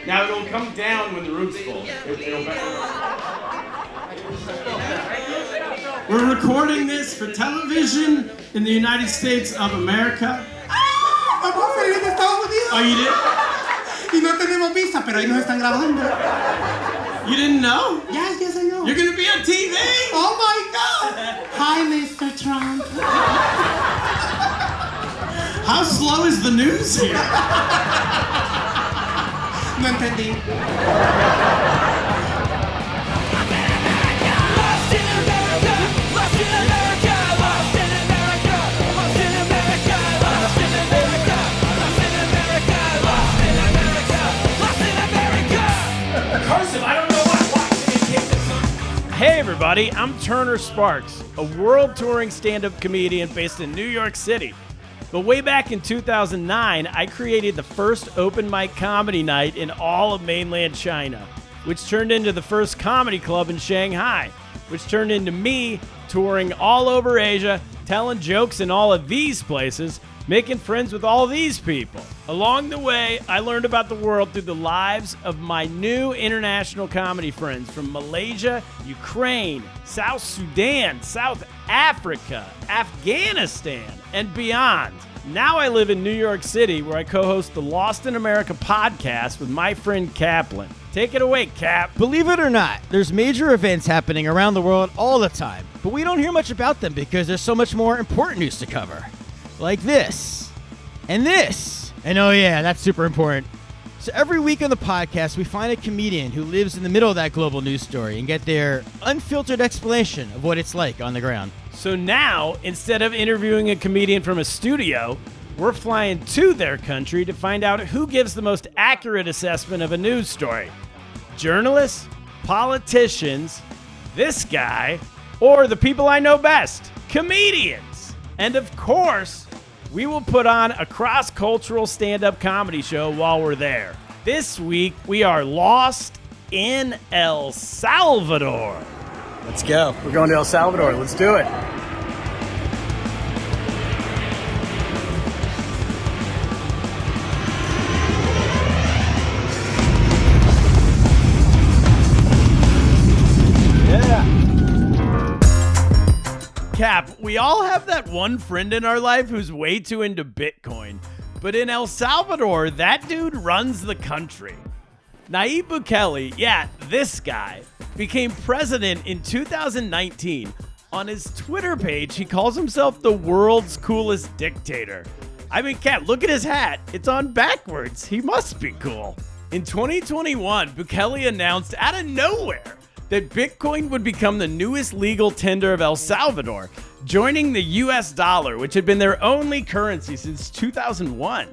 Now it'll come down when the room's full. We're recording this for television in the United States of America. Vamos a salir de Estados Unidos. Oh, you did? Y no tenemos visa, pero ahí nos están grabando. You didn't know? Yes, I know. You're gonna be on TV? Oh my God! Hi, Mr. Trump. How slow is the news here? No entendí. Hey everybody, I'm Turner Sparks, a world-touring stand-up comedian based in New York City. But way back in 2009, I created the first open mic comedy night in all of mainland China, which turned into the first comedy club in Shanghai, which turned into me touring all over Asia, telling jokes in all of these places, making friends with all these people. Along the way, I learned about the world through the lives of my new international comedy friends from Malaysia, Ukraine, South Sudan, South Africa, Afghanistan, and beyond. Now I live in New York City, where I co-host the Lost in America podcast with my friend Kaplan. Take it away, Cap. Believe it or not, there's major events happening around the world all the time, but we don't hear much about them because there's so much more important news to cover. Like this, and this, and oh yeah, that's super important. So every week on the podcast, we find a comedian who lives in the middle of that global news story and get their unfiltered explanation of what it's like on the ground. So now, instead of interviewing a comedian from a studio, we're flying to their country to find out who gives the most accurate assessment of a news story. Journalists, politicians, this guy, or the people I know best, comedians. And of course, we will put on a cross-cultural stand-up comedy show while we're there. This week, we are lost in El Salvador. Let's go. We're going to El Salvador. Let's do it. Cap, we all have that one friend in our life who's way too into Bitcoin. But in El Salvador, that dude runs the country. Nayib Bukele, yeah, this guy, became president in 2019. On his Twitter page, he calls himself the world's coolest dictator. I mean, Cap, look at his hat. It's on backwards. He must be cool. In 2021, Bukele announced out of nowhere that Bitcoin would become the newest legal tender of El Salvador, joining the US dollar, which had been their only currency since 2001.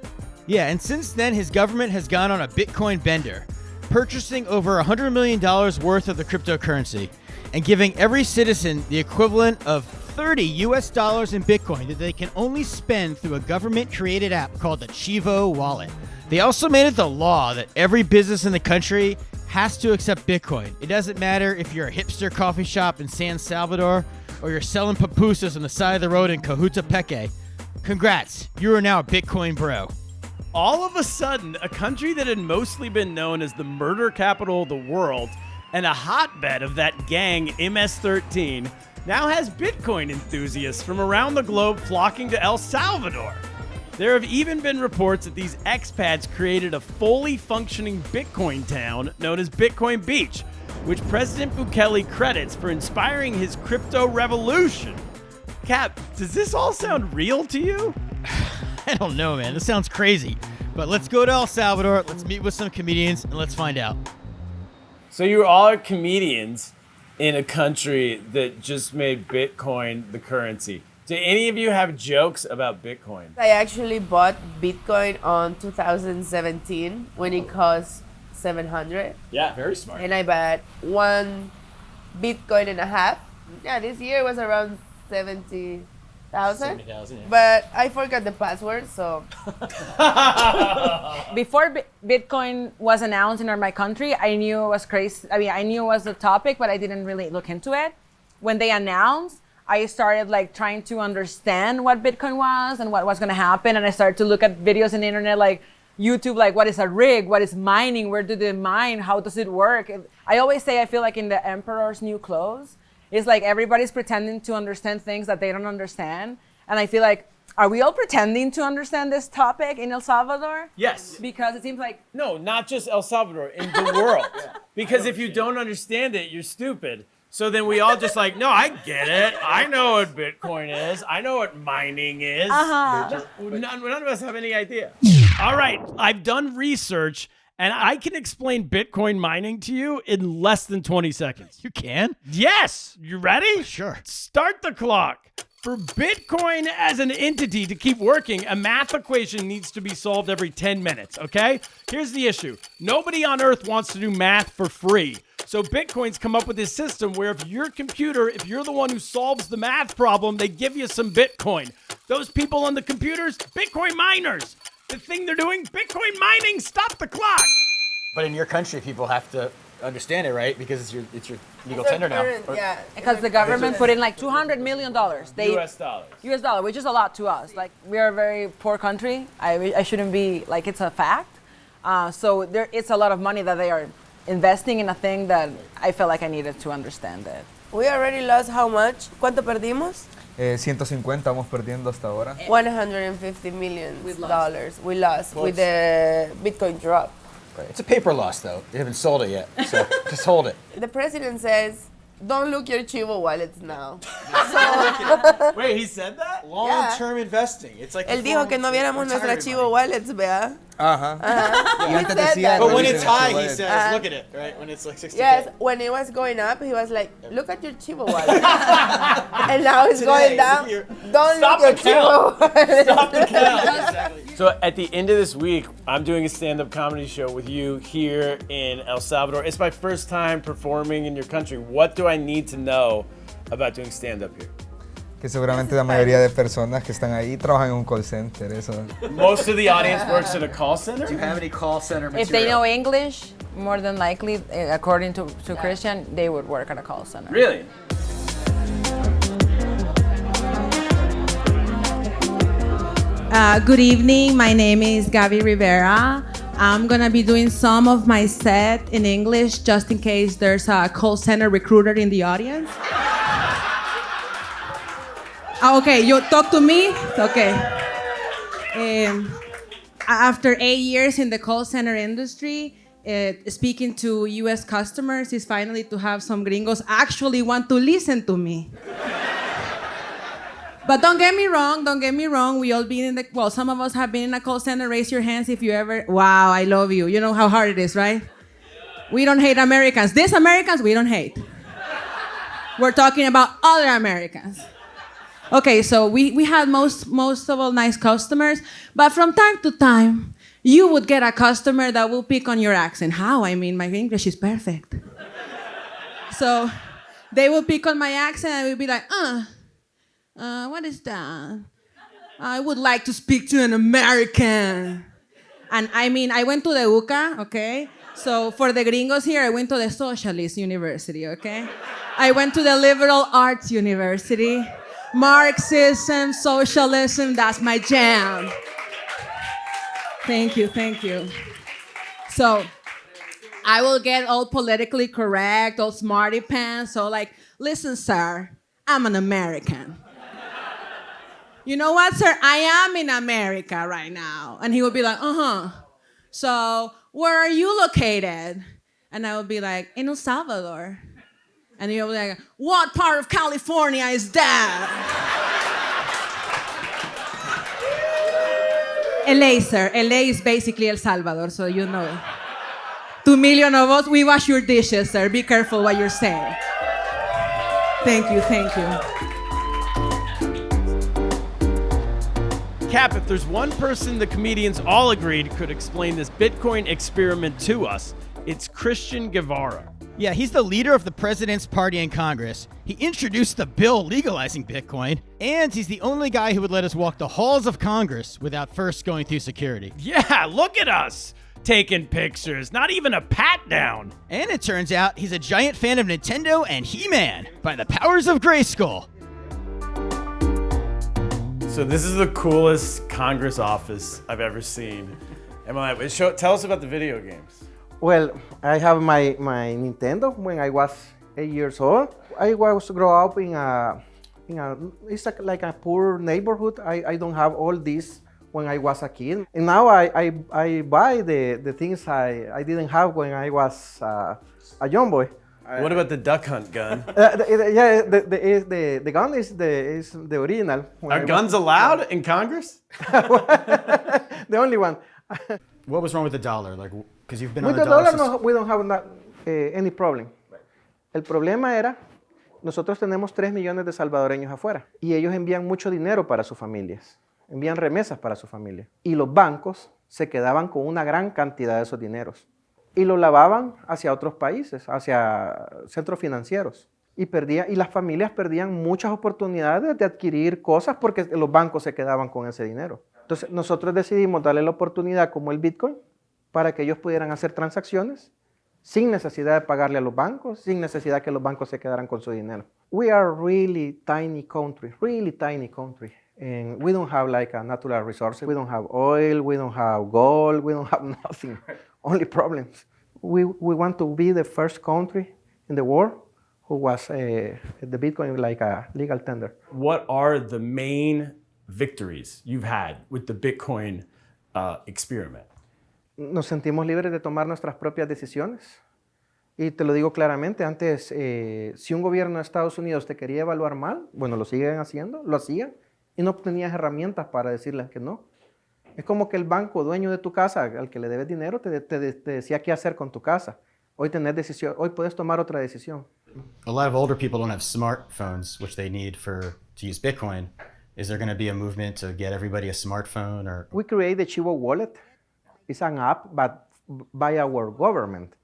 Yeah, and since then, his government has gone on a Bitcoin bender, purchasing over $100 million worth of the cryptocurrency and giving every citizen the equivalent of $30 in Bitcoin that they can only spend through a government-created app called the Chivo wallet. They also made it the law that every business in the country has to accept Bitcoin. It doesn't matter if you're a hipster coffee shop in San Salvador or you're selling pupusas on the side of the road in Cojutepeque. Congrats, you are now a Bitcoin bro. All of a sudden, a country that had mostly been known as the murder capital of the world and a hotbed of that gang MS-13 now has Bitcoin enthusiasts from around the globe flocking to El Salvador. There have even been reports that these expats created a fully functioning Bitcoin town known as Bitcoin Beach, which President Bukele credits for inspiring his crypto revolution. Cap, does this all sound real to you? I don't know, man. This sounds crazy. But let's go to El Salvador, let's meet with some comedians, and let's find out. So you all are comedians in a country that just made Bitcoin the currency. Do any of you have jokes about Bitcoin? I actually bought Bitcoin on 2017 when it cost 700. Yeah, very smart. And I bought 1 Bitcoin and a half. Yeah, this year was around 70,000. 70,000, yeah. But I forgot the password, so. Before Bitcoin was announced in my country, I knew it was crazy. I mean, I knew it was a topic, but I didn't really look into it. When they announced, I started like trying to understand what Bitcoin was and what was going to happen. And I started to look at videos on the internet like YouTube, like what is a rig, what is mining, where do they mine, how does it work? I always say I feel like in the Emperor's New Clothes, it's like everybody's pretending to understand things that they don't understand. And I feel like, are we all pretending to understand this topic in El Salvador? Yes. Because it seems like, No, not just El Salvador, in the world. Because if you don't understand it, you're stupid. So then we all just like, no, I get it. I know what Bitcoin is. I know what mining is. None of us have any idea. All right, I've done research, and I can explain Bitcoin mining to you in less than 20 seconds. You can? Yes. You ready? Sure. Start the clock. For Bitcoin as an entity to keep working, a math equation needs to be solved every 10 minutes, okay? Here's the issue. Nobody on Earth wants to do math for free. So Bitcoin's come up with this system where if you're the one who solves the math problem, they give you some Bitcoin. Those people on the computers, Bitcoin miners. The thing they're doing, Bitcoin mining. Stop the clock. But in your country, people have to understand it, right? Because it's your legal tender now. Yeah. because the government put in like $200 million. US dollars. US dollar, which is a lot to us. Like, we are a very poor country. I shouldn't be, like, it's a fact. So it's a lot of money that they are investing in a thing that I felt like I needed to understand it. We already lost how much? ¿Cuánto perdimos? 150 vamos perdiendo hasta ahora. $150 million. We lost Well, with the Bitcoin drop. It's a paper loss, though. They haven't sold it yet, so just hold it. The president says, don't look your chivo wallets now. Wait, he said that? Long-term investing. It's like Él dijo que no viéramos nuestra chivo wallets, ¿verdad? Ajá. Y antes said decía, that. But when "Revisen it's el high, chivo he de-". says, look at it, right? When it's like 60K. Yes, when it was going up, he was like, look at your chivo wallet. And now it's going down. look at your- Don't Stop look the your chivo wallet. Stop the count. So at the end of this week, I'm doing a stand-up comedy show with you here in El Salvador. It's my first time performing in your country. What do I need to know about doing stand-up here? Que seguramente la mayoría de personas que están ahí trabajan en un call center, eso. Most of the audience works at a call Do you center? have any call center material? If they know English, more than likely, according to Christian, they would work at a call center. Really? Good evening. My name is Gaby Rivera. I'm gonna be doing some of my set in English just in case there's a call center recruiter in the audience. Okay, you talk to me? Okay. After 8 years in the call center industry, speaking to US customers is finally to have some gringos actually want to listen to me. But don't get me wrong, we all been in some of us have been in a call center. Raise your hands if you ever, wow, I love you. You know how hard it is, right? We don't hate Americans. These Americans, we don't hate. We're talking about other Americans. Okay, so we had most of all nice customers, but from time to time, you would get a customer that will pick on your accent. How? I mean, my English is perfect. So they will pick on my accent and we'll be like, what is that? I would like to speak to an American. And I mean, I went to the UCA, okay? So for the gringos here, I went to the Socialist University, okay? I went to the Liberal Arts University. Marxism, socialism, that's my jam. Thank you. So I will get all politically correct, all smarty pants. So like, listen, sir, I'm an American. You know what, sir? I am in America right now. And he would be like, So where are you located? And I would be like, in El Salvador. And he'll be like, what part of California is that? LA, sir. LA is basically El Salvador, so you know. 2 million of us, we wash your dishes, sir. Be careful what you're saying. Thank you. Kap, if there's one person the comedians all agreed could explain this Bitcoin experiment to us, it's Christian Guevara. Yeah, he's the leader of the president's party in Congress. He introduced the bill legalizing Bitcoin, and he's the only guy who would let us walk the halls of Congress without first going through security. Yeah, look at us taking pictures, not even a pat down. And it turns out he's a giant fan of Nintendo and He-Man by the powers of Grayskull. So this is the coolest Congress office I've ever seen. Emily, tell us about the video games. Well, I have my Nintendo when I was 8 years old. I was grow up in a it's like a poor neighborhood. I don't have all this when I was a kid. And now I buy the things I didn't have when I was a young boy. What about the duck hunt gun? The gun is the original. Are guns allowed in Congress? The only one. What was wrong with the dollar? Like, because you've been With on the the dollar. dollar, no, we don't have any problem. El problema era, nosotros tenemos 3 millones de salvadoreños afuera y ellos envían mucho dinero para sus familias, envían remesas para su familia. Y los bancos se quedaban con una gran cantidad de esos dineros y lo lavaban hacia otros países, hacia centros financieros. Y las familias perdían muchas oportunidades de adquirir cosas porque los bancos se quedaban con ese dinero. Entonces nosotros decidimos darle la oportunidad como el Bitcoin para que ellos pudieran hacer transacciones sin necesidad de pagarle a los bancos, sin necesidad que los bancos se quedaran con su dinero. We are really tiny country. And we don't have like a natural resources. We don't have oil, we don't have gold, we don't have nothing. Only problems. We want to be the first country in the world who was the Bitcoin like a legal tender. What are the main victories you've had with the Bitcoin experiment? Nos sentimos libres de tomar nuestras propias decisiones. Y te lo digo claramente, antes, si un gobierno de Estados Unidos te quería evaluar mal, bueno, lo siguen haciendo, lo hacían, y no tenías herramientas para decirles que no. Es como que el banco, dueño de tu casa, al que le debes dinero, te decía qué hacer con tu casa. Hoy puedes tomar otra decisión. A lot of older people don't have smartphones, which they need to use Bitcoin. Is there going to be a movement to get everybody a smartphone? Or We create the Chivo wallet. It's an app, but by our government.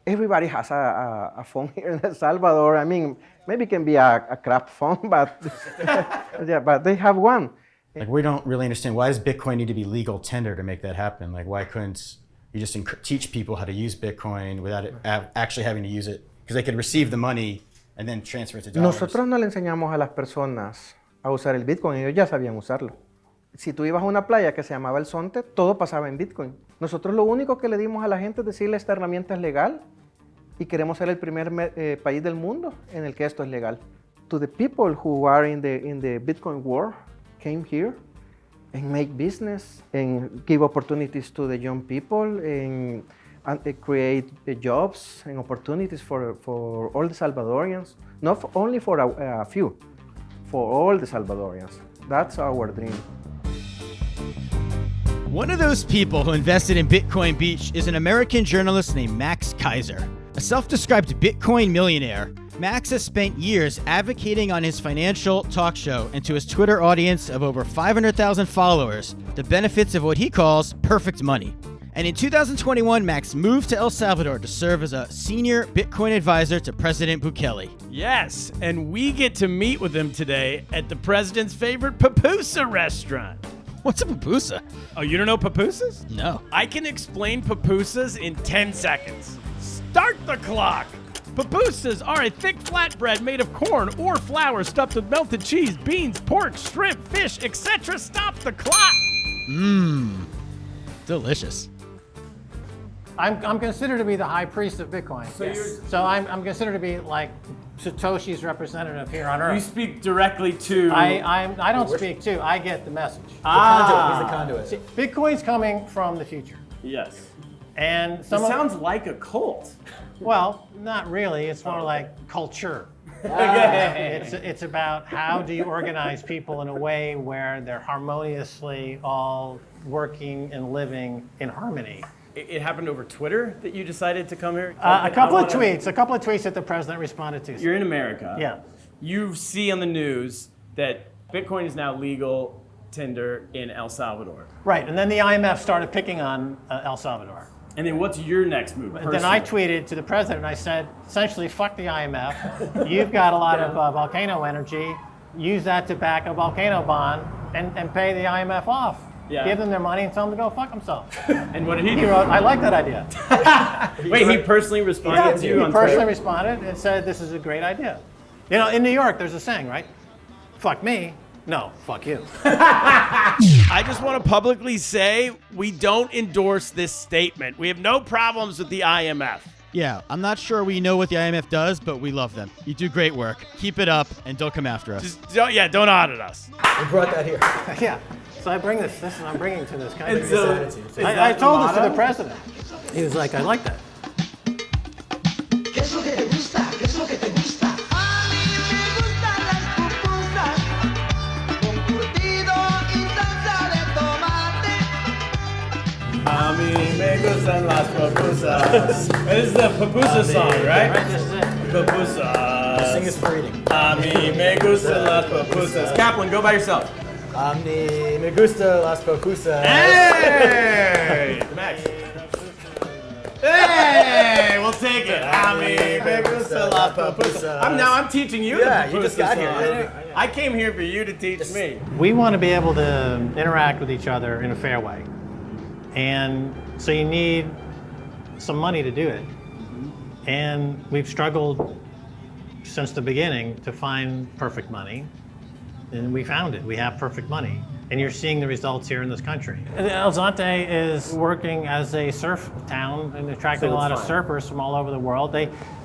Everybody has a phone here in El Salvador. I mean, maybe it can be a crap phone, but yeah, but they have one. like, we don't really understand, why does Bitcoin need to be legal tender to make that happen? Like, why couldn't you just teach people how to use Bitcoin without actually having to use it? Because they could receive the money and then transfer it to dollars. Nosotros no le enseñamos a las personas a usar el Bitcoin, ellos ya sabían usarlo. Si tú ibas a una playa que se llamaba El Zonte, todo pasaba en Bitcoin. Nosotros lo único que le dimos a la gente es decirle esta herramienta es legal y queremos ser el primer país del mundo en el que esto es legal. To the people who are in the Bitcoin world came here and make business and give opportunities to the young people and create jobs and opportunities for all the Salvadorians, not only for a few, for all the Salvadorians. That's our dream. One of those people who invested in Bitcoin Beach is an American journalist named Max Kaiser. A self-described Bitcoin millionaire, Max has spent years advocating on his financial talk show and to his Twitter audience of over 500,000 followers the benefits of what he calls perfect money. And in 2021, Max moved to El Salvador to serve as a senior Bitcoin advisor to President Bukele. Yes, and we get to meet with him today at the president's favorite pupusa restaurant. What's a pupusa? Oh, you don't know pupusas? No. I can explain pupusas in 10 seconds. Start the clock! Pupusas are a thick flatbread made of corn or flour stuffed with melted cheese, beans, pork, shrimp, fish, etc. Stop the clock! Mmm. Delicious. I'm considered to be the high priest of Bitcoin. So I'm considered to be like Satoshi's representative here on Earth. You speak directly to... I don't speak to, I get the message. He's the conduit. See, Bitcoin's coming from the future. Yes. And It sounds like a cult. well, not really, it's more like culture. It's about how do you organize people in a way where they're harmoniously all working and living in harmony. It happened over Twitter that you decided to come here? A couple of tweets that the president responded to. You're in America. Yeah. You see on the news that Bitcoin is now legal tender in El Salvador. Right, and then the IMF started picking on El Salvador. And then what's your next move? And then I tweeted to the president, and I said, essentially, fuck the IMF. You've got a lot of volcano energy. Use that to back a volcano bond and pay the IMF off. Yeah. Give them their money and tell them to go fuck themselves. And what did he He do? wrote, I like that idea. Wait, he personally responded to you He on personally Twitter? responded and said, this is a great idea. You know, in New York, there's a saying, right? Fuck me, No, fuck you. I just want to publicly say we don't endorse this statement. We have no problems with the IMF. Yeah, I'm not sure we know what the IMF does, but we love them. You do great work. Keep it up and don't come after us. Just don't audit us. We brought that here. Yeah. So I bring this and I'm bringing to this kind It's of. a- I told this to the president. He was like, I like that. A mí me gustan las pupusas. This is the pupusa song, right? Right, this is it. Pupusas. Sing this for reading. A mí me gustan las pupusas. Kaplan, go by yourself. A mí me gusta las pupusas. Hey! Max. Hey! We'll take it. A mí me gustan las pupusas. I'm teaching you Yeah, the you just pupusa got song. here. I came here for you to teach me. We want to be able to interact with each other in a fair way. And so you need some money to do it. And we've struggled since the beginning to find perfect money. And we found it. We have perfect money. And you're seeing the results here in this country. And El Zante is working as a surf town and attracting a lot of surfers from all over the world.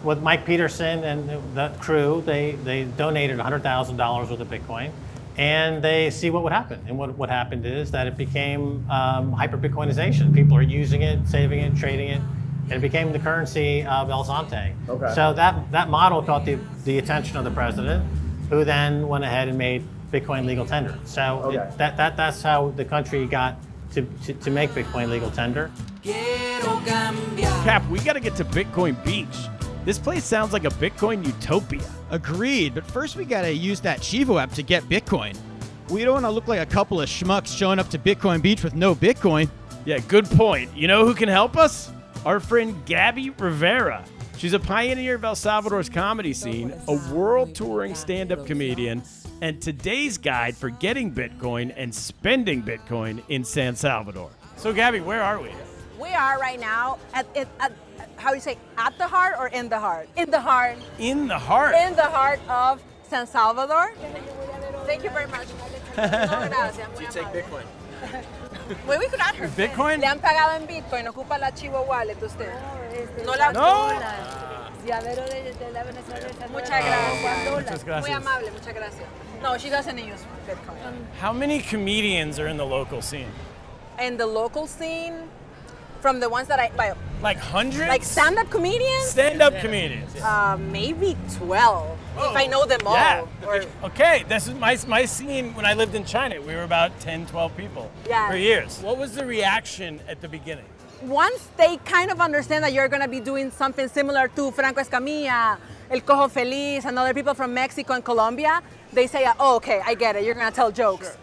With Mike Peterson and the crew, they donated $100,000 worth of Bitcoin. And they see what would happen. And what happened is that it became hyper-Bitcoinization. People are using it, saving it, trading it, and it became the currency of El Zante. Okay. So that model caught the attention of the president, who then went ahead and made Bitcoin legal tender. So that's how the country got to make Bitcoin legal tender. Cap, we got to get to Bitcoin Beach. This place sounds like a Bitcoin utopia. Agreed, but first we gotta use that Chivo app to get Bitcoin. We don't wanna look like a couple of schmucks showing up to Bitcoin Beach with no Bitcoin. Yeah, good point. You know who can help us? Our friend Gabby Rivera. She's a pioneer of El Salvador's comedy scene, a world-touring stand-up comedian, and today's guide for getting Bitcoin and spending Bitcoin in San Salvador. So Gabby, where are we? We are right now at how do you say, at the heart or in the heart? In the heart. In the heart. In the heart of San Salvador. Thank you very much. No, gracias. You take Bitcoin. Well, we could add her. Bitcoin? Le han pagado en Bitcoin, ocupa la Chivo Wallet usted. No la. No. Muchas gracias. Muchas gracias. Muy amable, muchas gracias. No, she doesn't use Bitcoin. How many comedians are in the local scene? And the local scene, from the ones that Like hundreds? like stand-up comedians, Stand-up comedians. maybe 12, if I know them all. Yeah. Or- Okay, this is my scene when I lived in China. We were about 10, 12 people Yeah. for years. What was the reaction at the beginning? Once they kind of understand that you're going to be doing something similar to Franco Escamilla, El Cojo Feliz, and other people from Mexico and Colombia, they say, oh, okay, I get it, you're going to tell jokes. Sure.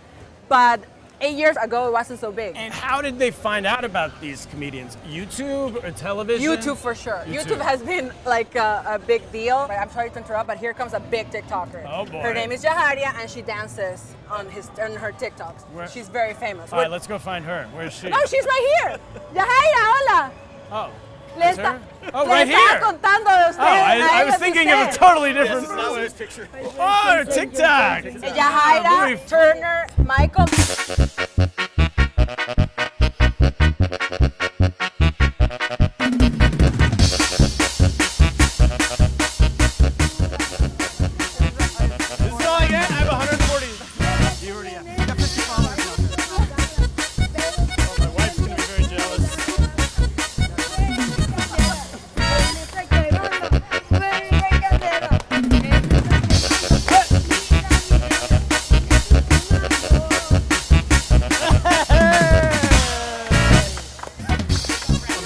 But 8 years ago, it wasn't so big. And how did they find out about these comedians? YouTube or television? YouTube for sure. YouTube has been like a big deal. I'm sorry to interrupt, but here comes a big TikToker. Oh boy. Her name is Yaharia, and she dances on her TikToks. Where- She's very famous. All right, let's go find her. Where is she? No, she's right here. Yahaira, hola. Oh. Le Is está- her? Oh, le right estaba here. contando de usted. Oh, I a was ella thinking of a usted. totally different picture. Oh, TikTok. Yahaira, Movie. Turner, Michael. This is all I get. I have 140. You already have. You got 50 followers. Oh, my wife's gonna be very jealous.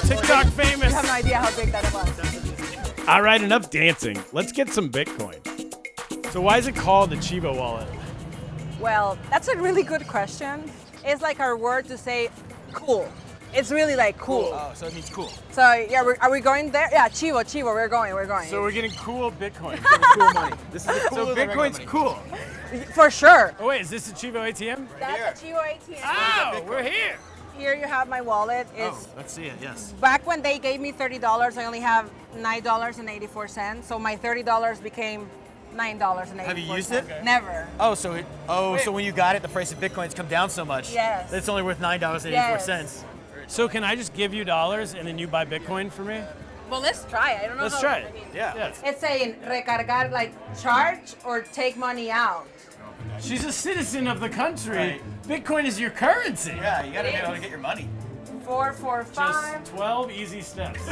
TikTok famous. You have no idea how big that was. All right, enough dancing. Let's get some Bitcoin. So why is it called the Chivo wallet? Well, that's a really good question. It's like our word to say cool. It's really like cool. Oh, so it means cool. So yeah, are we going there? Yeah, Chivo, we're going. So we're getting cool Bitcoin. Cool money. This is the So cooler than Bitcoin's regular cool. For sure. Oh wait, is this the Chivo ATM? That's a Chivo ATM. Oh, we're here. Here you have my wallet. It's Let's see it. Yes. back when they gave me $30, I only have $9.84. So my $30 became $9.84. Have you used it? Never. Oh, so when you got it, the price of Bitcoin's come down so much. Yes. It's only worth $9.84. Yes. So can I just give you dollars and then you buy Bitcoin for me? Well, let's try it. I don't know. Let's try it. Yeah. It's saying recargar, like charge or take money out. She's a citizen of the country. Bitcoin is your currency. Yeah, you gotta be able to get your money. 4, 4, 5. Just 12 easy steps.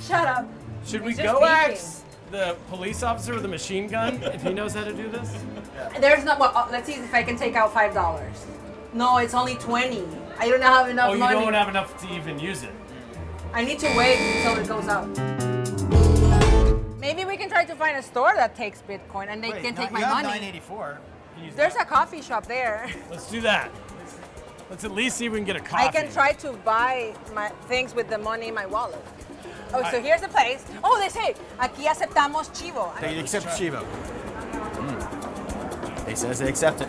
Shut up. Should we Just go thinking. ask the police officer with a machine gun if he knows how to do this? There's no. Well, let's see if I can take out $5. No, it's only 20. I don't have enough Oh, you money. don't have enough to even use it. I need to wait until it goes out. Maybe we can try to find a store that takes Bitcoin and they can take my money. $9.84. There's a coffee shop there. Let's do that. Let's at least see if we can get a coffee. I can try to buy my things with the money in my wallet. Oh, so here's the place. Oh, they say, aquí aceptamos chivo. They accept chivo. They says they accept it.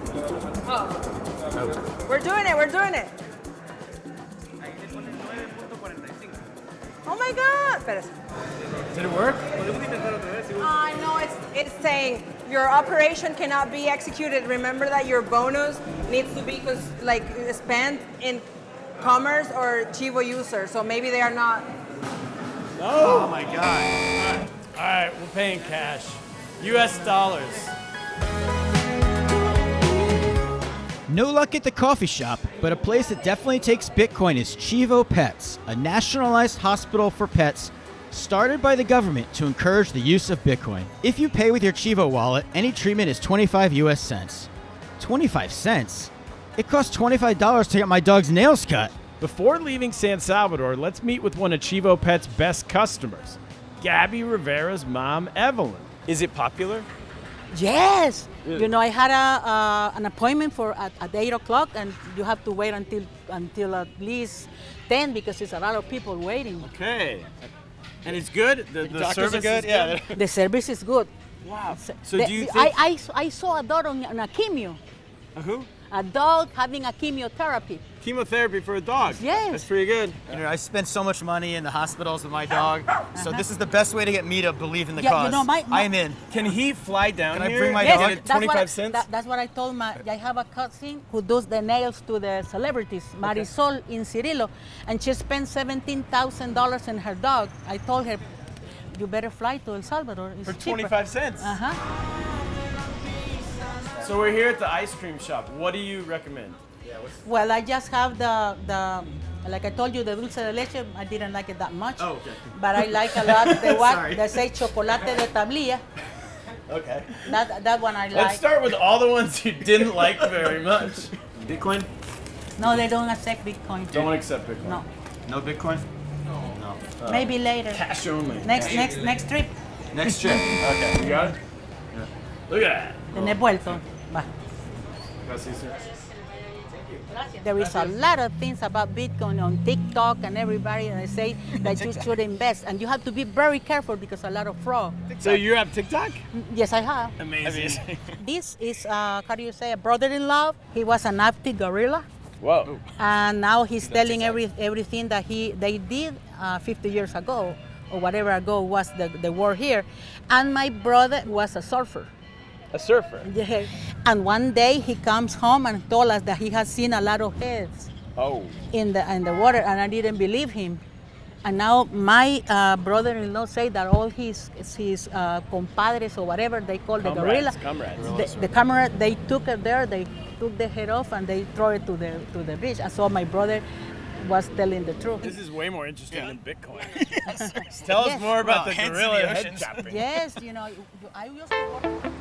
We're doing it, we're doing it. Oh my God. Espérate. Did it work? No, it's saying your operation cannot be executed. Remember that your bonus needs to be spent in commerce or chivo user. So maybe they are not. Oh my God. All right, we're paying cash. US dollars. No luck at the coffee shop, but a place that definitely takes Bitcoin is Chivo Pets, a nationalized hospital for pets started by the government to encourage the use of Bitcoin. If you pay with your Chivo wallet, any treatment is 25 US cents. 25 cents? It costs $25 to get my dog's nails cut. Before leaving San Salvador, let's meet with one of Chivo Pet's best customers, Gabby Rivera's mom, Evelyn. Is it popular? Yes. You know, I had an appointment for at 8 o'clock, and you have to wait until at least 10 because there's a lot of people waiting. Okay. And it's good? The service are good? is Yeah. The service is good. Wow. So do you think... I saw a dog on a chemo. A who? A dog having a chemotherapy. Chemotherapy for a dog? Yes. That's pretty good. You know, I spend so much money in the hospitals with my dog, so this is the best way to get me to believe in the cause. You know, I am in. Can he fly down Can I here? bring my Yes, dog? Get 25 cents? That's what I told I have a cousin who does the nails to the celebrities, Marisol in Cirillo, and she spent $17,000 on her dog. I told her, you better fly to El Salvador. It's For cheaper. 25 cents? Uh-huh. So we're here at the ice cream shop. What do you recommend? Well, I just have the like I told you, the dulce de leche. I didn't like it that much. Oh, okay. But I like a lot the one Sorry. that say chocolate de tablilla. Okay. That one I like. Let's start with all the ones you didn't like very much. Bitcoin? No, they don't accept Bitcoin. Don't accept Bitcoin. No. No Bitcoin? No. Maybe later. Cash only. Next trip. Next trip. Okay, you got it? Yeah. Look at Tenés vuelto. Va. that. There is a lot of things about Bitcoin on TikTok and everybody, and they say that you should invest, and you have to be very careful because a lot of fraud. So you have TikTok? Yes, I have. Amazing. This is, how do you say, a brother-in-law. He was an active gorilla, Whoa. and now he's telling everything that they did 50 years ago, or whatever ago was the war here. And my brother was a surfer. A surfer? Yeah. And one day he comes home and told us that he has seen a lot of heads in the water, and I didn't believe him. And now my brother-in-law say that all his compadres or whatever they call the gorilla, the camera, they took it there, they took the head off and they throw it to the beach. And so my brother was telling the truth. This is way more interesting than Bitcoin. Tell us more about the gorilla head chopping. Yes, you know, I used to work.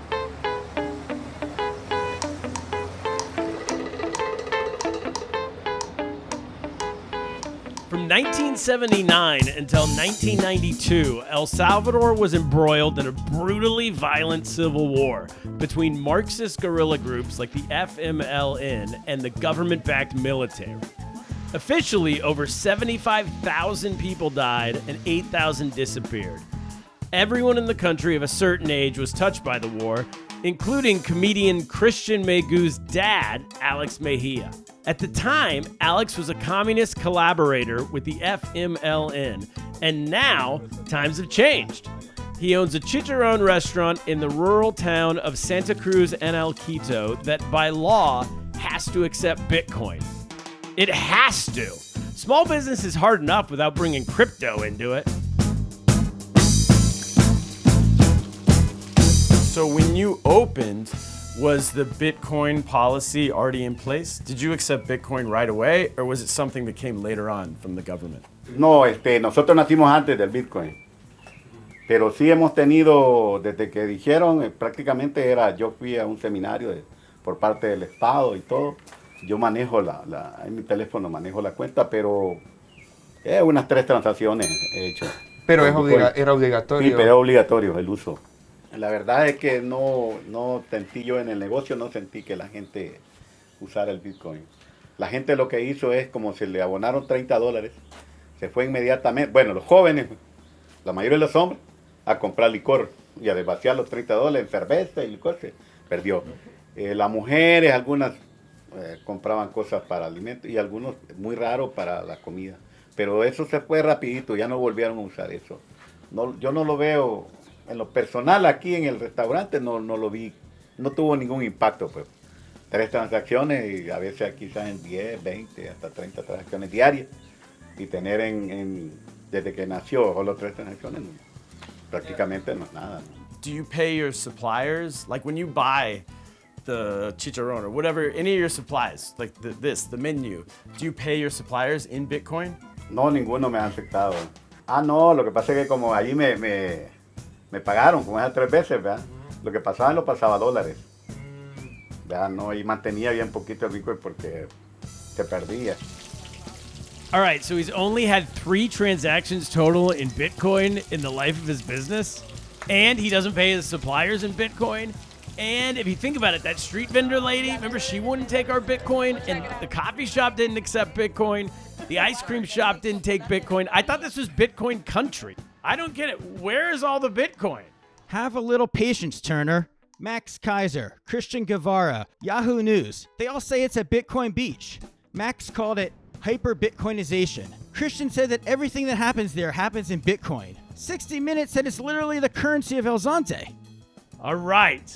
From 1979 until 1992, El Salvador was embroiled in a brutally violent civil war between Marxist guerrilla groups like the FMLN and the government-backed military. Officially, over 75,000 people died and 8,000 disappeared. Everyone in the country of a certain age was touched by the war, including comedian Christian Megu's dad, Alex Mejia. At the time, Alex was a communist collaborator with the FMLN, and now times have changed. He owns a chicharron restaurant in the rural town of Santa Cruz en el Quito that by law has to accept Bitcoin. It has to. Small business is hard enough without bringing crypto into it. So when you opened, was the Bitcoin policy already in place? Did you accept Bitcoin right away, or was it something that came later on from the government? No, nosotros nacimos antes del Bitcoin. Pero sí hemos tenido, desde que dijeron, prácticamente yo fui a un seminario por parte del Estado y todo. Yo manejo en mi teléfono manejo la cuenta, pero unas 3 transacciones he hecho. Pero era obligatorio. Sí, pero es obligatorio el uso. La verdad es que no sentí yo en el negocio, no sentí que la gente usara el Bitcoin. La gente lo que hizo es, como se le abonaron $30, se fue inmediatamente, bueno, los jóvenes, la mayoría de los hombres, a comprar licor y a desvaciar los $30 en cerveza y licor, se perdió. Las mujeres, algunas compraban cosas para alimentos y algunos, muy raro, para la comida. Pero eso se fue rapidito, ya no volvieron a usar eso. No, yo no lo veo, en lo personal aquí en el restaurante no lo vi, no tuvo ningún impacto, pues. 3 transacciones y a veces quizás en 10, 20, hasta 30 transacciones diarias. Y tener desde que nació solo 3 transacciones, prácticamente no es nada. Do you pay your suppliers? Like when you buy the chicharron or whatever, any of your supplies, like the menu, do you pay your suppliers in Bitcoin? No, ninguno me ha aceptado. No, lo que pasa es que como allí me pagaron como esas 3 veces, ¿verdad? Lo que pasaba lo pasaba $, ¿verdad? No, y mantenía bien poquito el Bitcoin porque se perdía. All right, so he's only had 3 transactions total in Bitcoin in the life of his business, and he doesn't pay his suppliers in Bitcoin. And if you think about it, that street vendor lady, remember, she wouldn't take our Bitcoin, and the coffee shop didn't accept Bitcoin. The ice cream shop didn't take Bitcoin. I thought this was Bitcoin country. I don't get it. Where is all the Bitcoin? Have a little patience, Turner. Max Kaiser, Christian Guevara, Yahoo News. They all say it's a Bitcoin beach. Max called it hyper-Bitcoinization. Christian said that everything that happens there happens in Bitcoin. 60 Minutes said it's literally the currency of El Zonte. All right.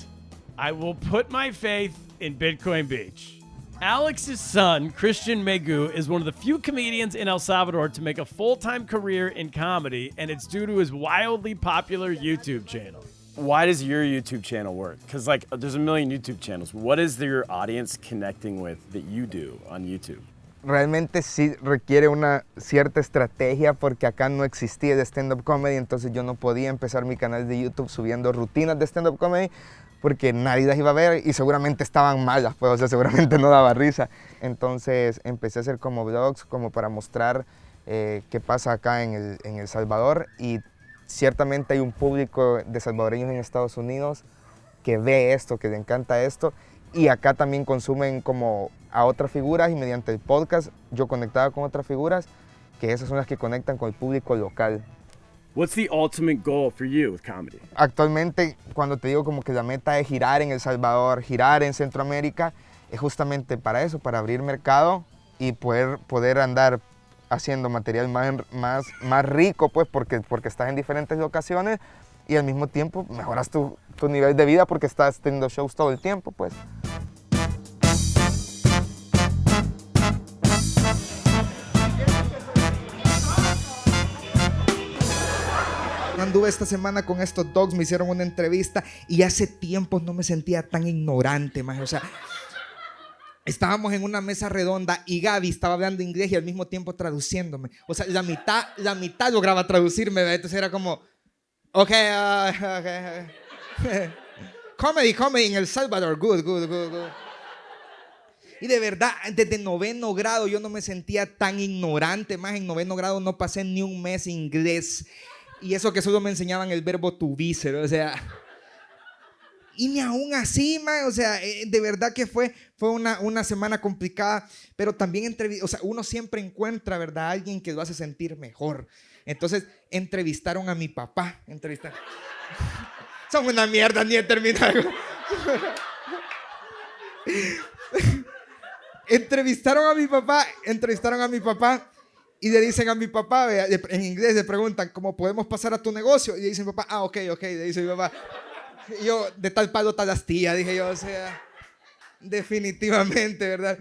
I will put my faith in Bitcoin Beach. Alex's son, Christian Megu, is one of the few comedians in El Salvador to make a full-time career in comedy, and it's due to his wildly popular YouTube channel. Why does your YouTube channel work? Because, like, there's a million YouTube channels. What is your audience connecting with that you do on YouTube? Realmente sí requiere una cierta estrategia porque acá no existía de stand-up comedy, entonces yo no podía empezar mi canal de YouTube subiendo rutinas de stand-up comedy porque nadie las iba a ver y seguramente estaban malas, pues, o sea, seguramente no daba risa. Entonces empecé a hacer como vlogs, como para mostrar qué pasa acá en El Salvador, y ciertamente hay un público de salvadoreños en Estados Unidos que ve esto, que le encanta esto, y acá también consumen como a otras figuras, y mediante el podcast yo conectaba con otras figuras, que esas son las que conectan con el público local. What's the ultimate goal for you with comedy? Actualmente, cuando te digo como que la meta es girar en El Salvador, girar en Centroamérica, es justamente para eso, para abrir mercado y poder andar haciendo material más rico, pues, porque estás en diferentes locaciones y al mismo tiempo mejoras tu nivel de vida porque estás teniendo shows todo el tiempo, pues. Anduve esta semana con estos dogs, me hicieron una entrevista y hace tiempo no me sentía tan ignorante, más. O sea, estábamos en una mesa redonda y Gaby estaba hablando inglés y al mismo tiempo traduciéndome. O sea, la mitad lograba traducirme, ¿verdad? Entonces era como, okay. Comedy en El Salvador, good. Y de verdad, desde 9º grado yo no me sentía tan ignorante, más. En 9º grado no pasé ni un mes inglés. Y eso que solo me enseñaban el verbo to be, o sea, y ni aún así, man, o sea, de verdad que fue una semana complicada, pero también o sea, uno siempre encuentra, ¿verdad?, alguien que lo hace sentir mejor. Entonces, entrevistaron a mi papá, son una mierda, ni he terminado. Entrevistaron a mi papá Y le dicen a mi papá, vea, en inglés le preguntan, ¿cómo podemos pasar a tu negocio? Y le dicen, papá, ok, le dice mi papá. Y yo, de tal palo, tal astilla, dije yo, o sea, definitivamente, ¿verdad?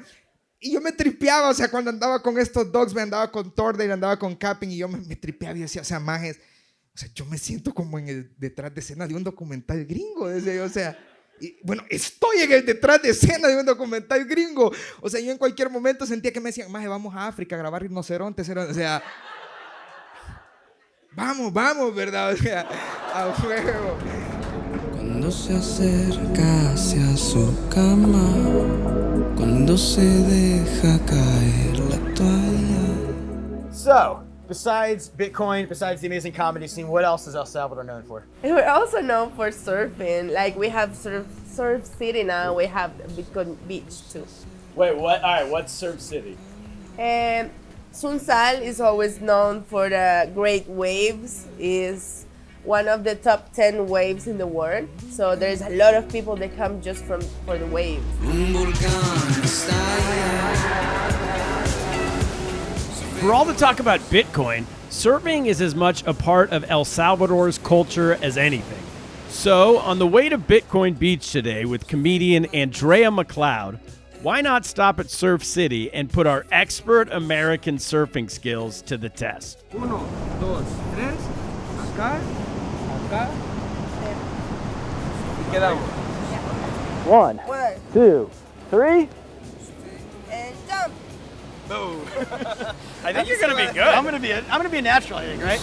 Y yo me tripeaba, o sea, cuando andaba con estos dogs, me andaba con Tordale, andaba con Kaplan, y yo me tripeaba y decía, o sea, majes, o sea, yo me siento como en el detrás de escena de un documental gringo, decía yo, o sea, y, bueno, estoy en el detrás de escena de un documental gringo, o sea, yo en cualquier momento sentía que me decían, maje, vamos a África a grabar rinocerontes, o sea, vamos, ¿verdad? O sea, a fuego. Cuando se acerca hacia su cama, cuando se deja caer la toalla. So, besides Bitcoin, besides the amazing comedy scene, what else is El Salvador known for? We're also known for surfing. Like we have Surf City now. We have Bitcoin Beach too. Wait, what? All right, what's Surf City? Sunsal is always known for the great waves. Is one of the top 10 waves in the world. So there's a lot of people that come just for the waves. For all the talk about Bitcoin, surfing is as much a part of El Salvador's culture as anything. So, on the way to Bitcoin Beach today with comedian Andrea McLeod, why not stop at Surf City and put our expert American surfing skills to the test? 1, 2, 3, acá, acá. Quedamos. 1, 2, 3. And jump. Oh. I think you're gonna be good. I'm gonna be a natural, I think, right?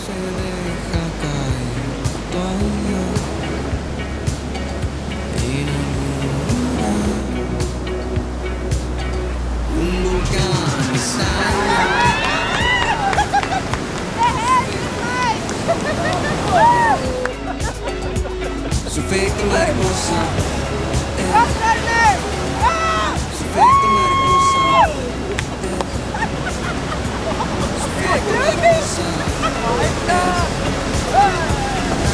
Su efecto mariposa. Su efecto mariposa. Su efecto mariposa.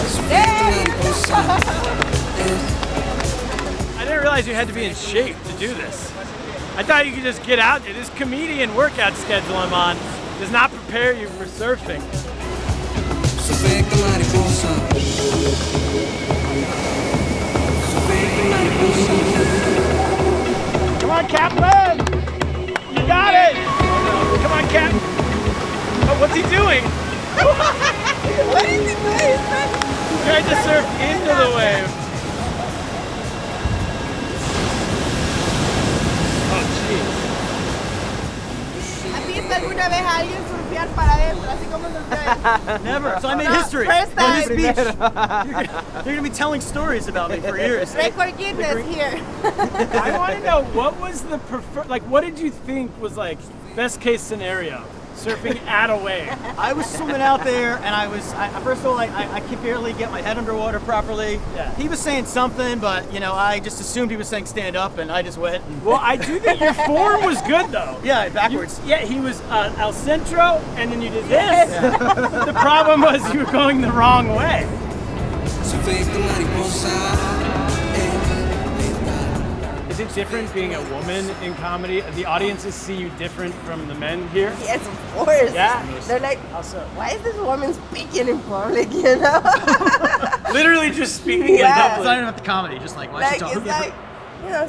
Su efecto mariposa. I didn't realize you had to be in shape to do this. I thought you could just get out there. This comedian workout schedule I'm on does not prepare you for surfing. Su efecto mariposa. Su efecto mariposa. Come on, Kaplan! You got it! Come on, Cap. Oh, what's he doing? What is he doing? He tried to surf into the wave. Oh, jeez. ¿Has visto alguna vez a alguien surfear para adentro, así como surfear? Never. So I made No, history. first On this time. beach. You're gonna be telling stories about me for years. Record Guinness here. I want to know, what was the what did you think was like best case scenario? Surfing at a wave. I was swimming out there, and first of all, I could barely get my head underwater properly. Yeah. He was saying something, but I just assumed he was saying stand up, and I just went. Well, I do think your form was good though. Yeah, backwards. He was El Centro, and then you did this. Yeah. The problem was you were going the wrong way. Su efecto mariposa. Is it different being a woman in comedy? The audiences see you different from the men here? Yes, of course. Yeah. They're like, why is this woman speaking in public, you know? Literally just speaking Yeah. It's not even about the comedy, just like why is she talking? It's like,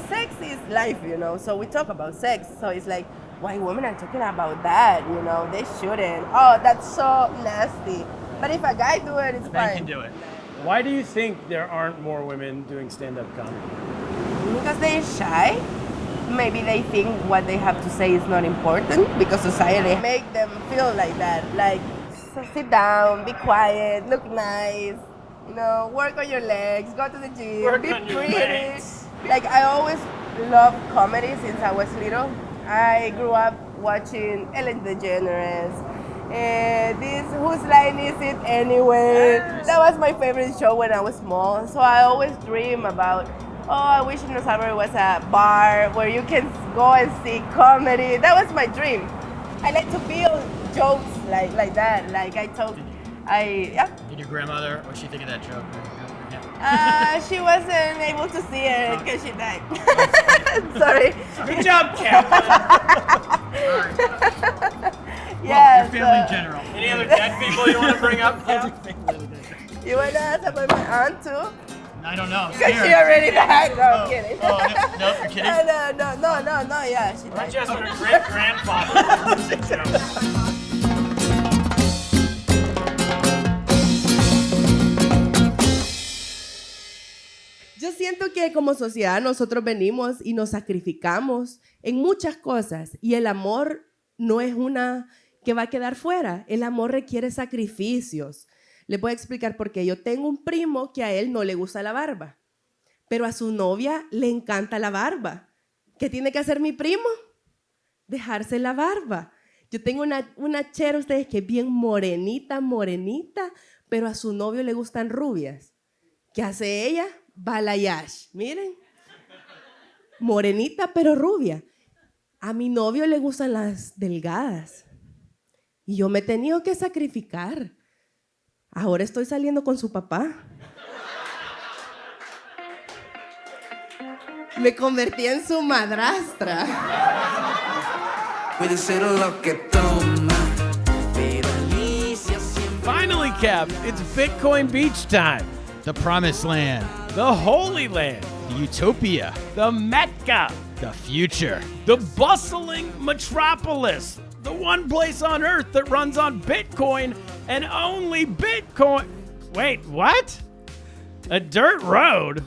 sex is life, so we talk about sex. So it's like, why women are talking about that, they shouldn't. Oh, that's so nasty. But if a guy do it, it's fine. Men can do it. Why do you think there aren't more women doing stand-up comedy? Because they're shy. Maybe they think what they have to say is not important because society make them feel like that. Like, so sit down, be quiet, look nice, work on your legs, go to the gym, Work be on your pretty. legs. Like, I always loved comedy since I was little. I grew up watching Ellen DeGeneres. This Whose Line Is It Anyway? Yes. That was my favorite show when I was small. So I always dream about, I wish in El Salvador was a bar where you can go and see comedy. That was my dream. I like to build jokes like that. Like I told, Did your grandmother, what she think of that joke? she wasn't able to see it because she died. Sorry. Good job, Kaplan. Yeah, your family in general. Any other dead people you want to bring up? You want to ask about my aunt too? I don't know. Because she already died. No, I'm kidding. Oh, no, you're kidding? No, yeah, she died. Just her great-grandfather. Yo siento que como sociedad nosotros venimos y nos sacrificamos en muchas cosas y el amor no es una que va a quedar fuera. El amor requiere sacrificios. Les voy a explicar por qué. Yo tengo un primo que a él no le gusta la barba, pero a su novia le encanta la barba. ¿Qué tiene que hacer mi primo? Dejarse la barba. Yo tengo una chera, ustedes, que es bien morenita, pero a su novio le gustan rubias. ¿Qué hace ella? Balayage. Miren. Morenita, pero rubia. A mi novio le gustan las delgadas. Y yo me he tenido que sacrificar. Ahora estoy saliendo con su papá. Me convertí en su madrastra. Puede ser lo que toma, pero Alicia siempre. Finally, Cap, it's Bitcoin Beach time. The promised land. The Holy Land. The utopia. The Mecca. The future. The bustling metropolis. The one place on earth that runs on Bitcoin and only Bitcoin. Wait, what? A dirt road?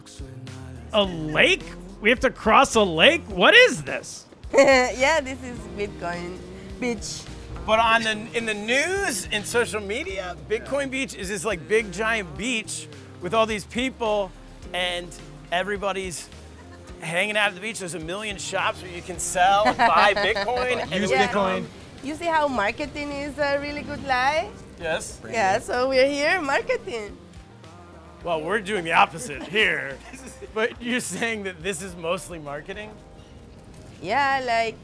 A lake? We have to cross a lake? What is this? Yeah, this is Bitcoin Beach. But in the news and social media, Bitcoin Beach is this like big giant beach with all these people and everybody's hanging out at the beach. There's a million shops where you can sell and buy Bitcoin and Use Bitcoin. You see how marketing is a really good lie? Yes. Yeah, so we're here marketing. Well, we're doing the opposite here. But you're saying that this is mostly marketing? Yeah, like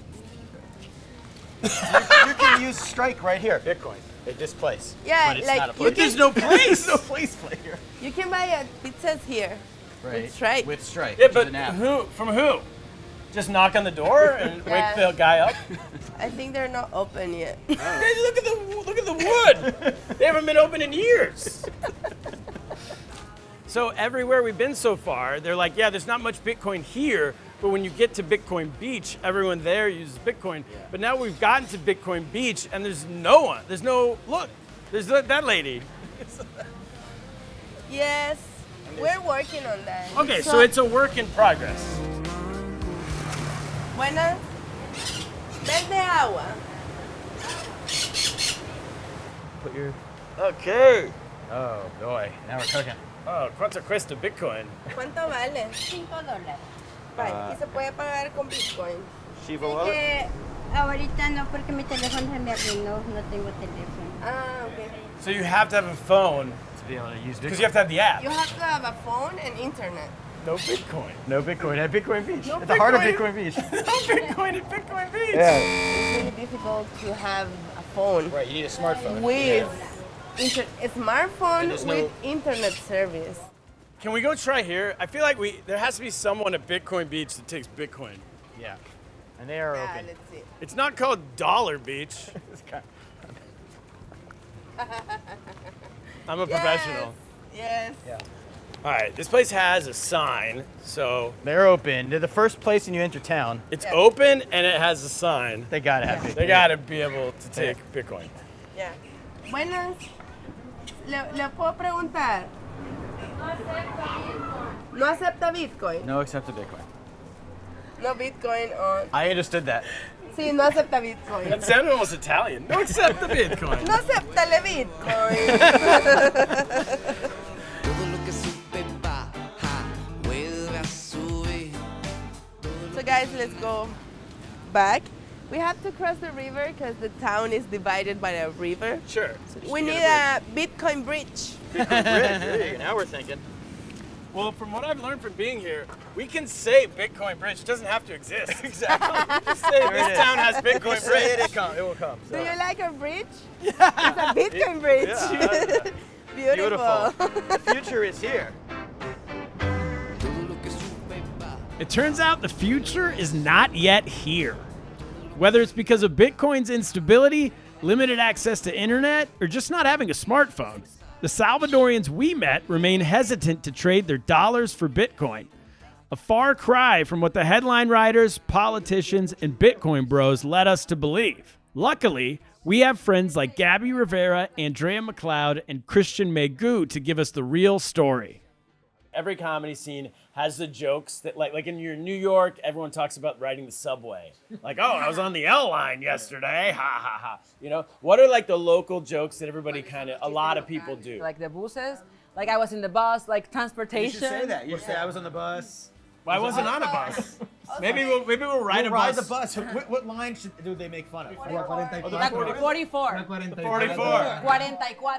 You can use Strike right here. Bitcoin. At this place. Yeah, But it's like not a you place. There's no place. There's no place here. you can buy pizzas here. Right. With Strike. With Strike. Yeah, which but is an app. who? From who? Just knock on the door and Yeah. wake the guy up? I think they're not open yet. Hey, look at the wood. They haven't been open in years. So everywhere we've been so far, they're like, yeah, there's not much Bitcoin here, but when you get to Bitcoin Beach, everyone there uses Bitcoin. Yeah. But now we've gotten to Bitcoin Beach, and there's no one. There's no, look, there's that lady. Yes, we're working on that. Okay, so it's a work in progress. Buenas. Vende agua. Put your. Okay. Oh boy, now we're cooking. Oh, ¿cuánto cuesta Bitcoin? ¿Cuánto vale? $5. Vale, y se puede pagar con Bitcoin. Chivo Es que ahorita no, porque mi teléfono se me arruinó, no tengo teléfono. Ah, okay. So you have to have a phone To be able to use because Bitcoin. you have to have the app. You have to have a phone and internet. No Bitcoin. No Bitcoin at Bitcoin Beach. No At the heart of Bitcoin. Bitcoin Beach. No Bitcoin at Bitcoin Beach. It's really difficult to have a phone Right, you need a smartphone. with a smartphone And there's no- with internet service. Can we go try here? I feel like there has to be someone at Bitcoin Beach that takes Bitcoin. Yeah. And they are Yeah, open. let's see. It's not called Dollar Beach. I'm a professional. Yes. Yeah. All right, this place has a sign, so They're open. They're the first place when you enter town. it's open and it has a sign. They gotta have Bitcoin. They gotta be able to take Bitcoin. Yeah. Buenas. Le puedo preguntar. No acepta Bitcoin. No except the Bitcoin. No Bitcoin on. I understood that. Sí, no acepta Bitcoin. That sounded almost Italian. No, accept the Bitcoin. No aceptale Bitcoin. Todo lo que sube baja, vuelve a subir. So guys, let's go back. We have to cross the river because the town is divided by a river. Sure. We need a Bitcoin bridge. Now we're thinking. Well, from what I've learned from being here, we can say Bitcoin Bridge. It doesn't have to exist. Exactly. Just say this town has Bitcoin Bridge. It will come. Do you like a bridge? It's a Bitcoin bridge. Yeah. Beautiful. The future is here. Todo lo que sube baja. It turns out the future is not yet here. Whether it's because of Bitcoin's instability, limited access to internet, or just not having a smartphone, the Salvadorians we met remain hesitant to trade their dollars for Bitcoin. A far cry from what the headline writers, politicians, and Bitcoin bros led us to believe. Luckily, we have friends like Gabby Rivera, Andrea McLeod, and Christian Megu to give us the real story. Every comedy scene has the jokes that, like in New York, everyone talks about riding the subway. Like, oh, I was on the L line yesterday, ha ha ha. You know, what are like the local jokes that everybody a lot of people do? Like the buses, like I was in the bus, like transportation. You should say that. You should say I was on the bus. Well, I wasn't on a bus. Maybe we'll ride a bus. Ride the bus. What line do they make fun of? 44. 44. 44. 44. 44.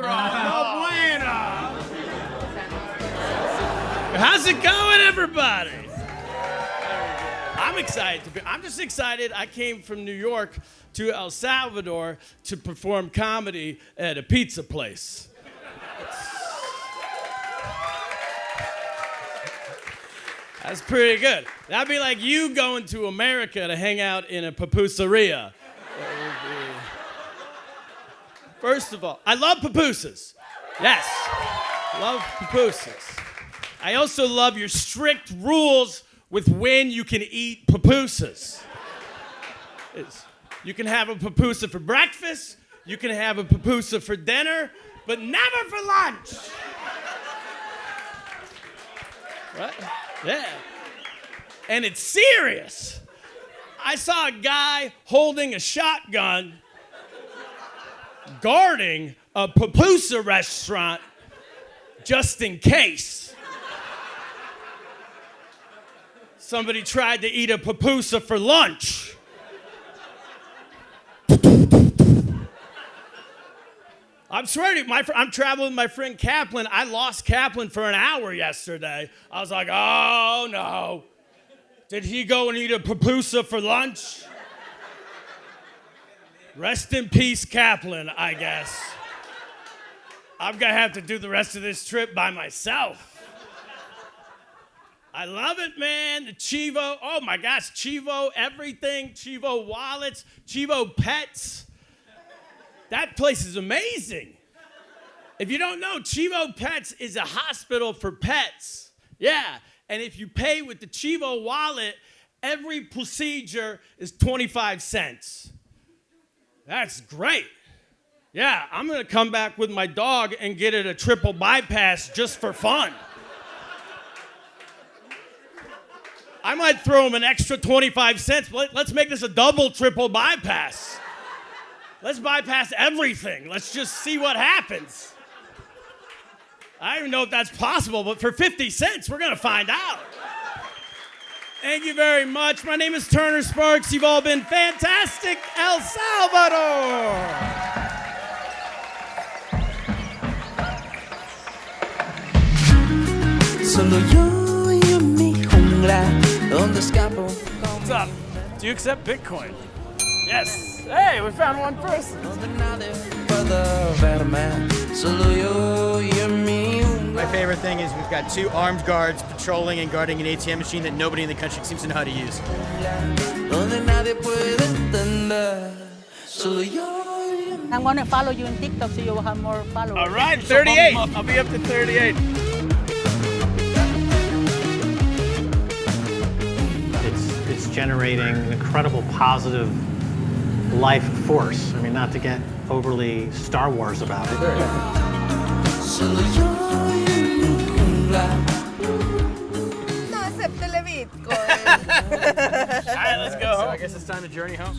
No bueno. How's it going, everybody? I'm excited. I'm just excited. I came from New York to El Salvador to perform comedy at a pizza place. That's pretty good. That'd be like you going to America to hang out in a pupuseria. First of all, I love pupusas. Yes, love pupusas. I also love your strict rules with when you can eat pupusas. You can have a pupusa for breakfast, you can have a pupusa for dinner, but never for lunch. Right? Yeah. And it's serious. I saw a guy holding a shotgun guarding a pupusa restaurant just in case somebody tried to eat a pupusa for lunch. I'm swearing to you, I'm traveling with my friend Kaplan. I lost Kaplan for an hour yesterday. I was like, oh no. Did he go and eat a pupusa for lunch? Rest in peace, Kaplan, I guess. I'm gonna have to do the rest of this trip by myself. I love it, man. The chivo, oh my gosh, chivo everything, chivo wallets, chivo pets. That place is amazing. If you don't know, Chivo Pets is a hospital for pets. Yeah, and if you pay with the Chivo wallet, every procedure is 25 cents. That's great. Yeah, I'm gonna come back with my dog and get it a triple bypass just for fun. I might throw him an extra 25 cents. Let's make this a double triple bypass. Let's bypass everything. Let's just see what happens. I don't even know if that's possible, but for 50 cents, we're gonna find out. Thank you very much. My name is Turner Sparks. You've all been fantastic. El Salvador. Solo yo y mi jungla, donde escapo. What's up? Do you accept Bitcoin? Yes. Hey, we found one person. My favorite thing is we've got 2 armed guards patrolling and guarding an ATM machine that nobody in the country seems to know how to use. I'm going to follow you in TikTok so you will have more followers. All right, 38. I'll be up to 38. It's generating an incredible positive life force. I mean, not to get overly Star Wars about it. No acepte le Bitcoin. All right, let's go home. So I guess it's time to journey home.